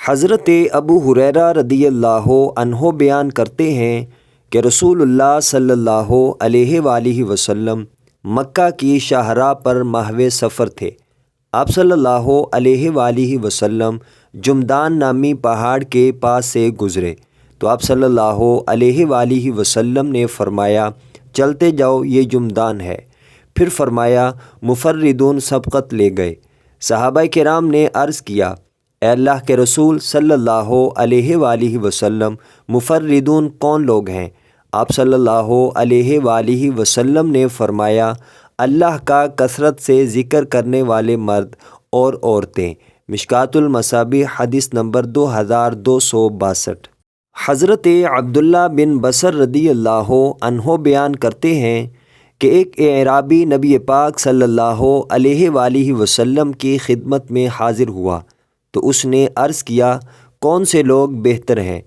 حضرت ابو ہریرہ رضی اللہ عنہ بیان کرتے ہیں کہ رسول اللہ صلی اللہ علیہ وآلہ وسلم مکہ کی شاہراہ پر ماہو سفر تھے۔ آپ صلی اللہ علیہ وآلہ وسلم جمدان نامی پہاڑ کے پاس سے گزرے تو آپ صلی اللہ علیہ وآلہ وسلم نے فرمایا، چلتے جاؤ، یہ جمدان ہے۔ پھر فرمایا، مفردون سبقت لے گئے۔ صحابہ کرام نے عرض کیا، اے اللہ کے رسول صلی اللہ علیہ وآلہ وسلم، مفردون کون لوگ ہیں؟ آپ صلی اللہ علیہ وآلہ وسلم نے فرمایا، اللہ کا کثرت سے ذکر کرنے والے مرد اور عورتیں۔ مشکوٰۃ المصابیح حدیث نمبر 2262۔ حضرت عبداللہ بن بصر رضی اللہ عنہ بیان کرتے ہیں کہ ایک اعرابی نبی پاک صلی اللہ علیہ وآلہ وسلم کی خدمت میں حاضر ہوا تو اس نے عرض کیا، کون سے لوگ بہتر ہیں؟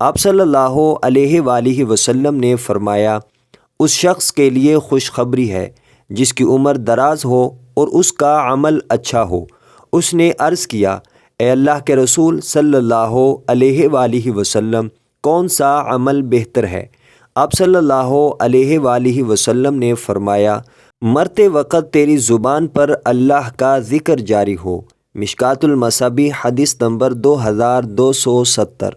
آپ صلی اللہ علیہ وآلہ وسلم نے فرمایا، اس شخص کے لیے خوشخبری ہے جس کی عمر دراز ہو اور اس کا عمل اچھا ہو۔ اس نے عرض کیا، اے اللہ کے رسول صلی اللہ علیہ وآلہ وسلم، کون سا عمل بہتر ہے؟ آپ صلی اللہ علیہ وآلہ وسلم نے فرمایا، مرتے وقت تیری زبان پر اللہ کا ذکر جاری ہو۔ مشکوٰۃ المصابیح حدیث نمبر 2270۔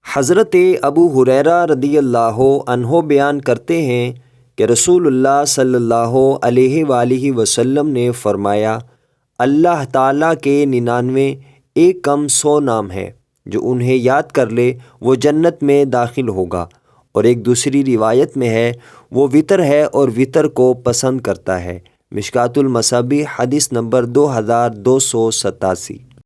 حضرت ابو ہریرہ رضی اللہ عنہ بیان کرتے ہیں کہ رسول اللہ صلی اللہ علیہ وآلہ وسلم نے فرمایا، اللہ تعالیٰ کے 99 ایک کم 100 نام ہیں، جو انہیں یاد کر لے وہ جنت میں داخل ہوگا۔ اور ایک دوسری روایت میں ہے، وہ وطر ہے اور وطر کو پسند کرتا ہے۔ مشکوٰۃ المصابیح حدیث نمبر 2287۔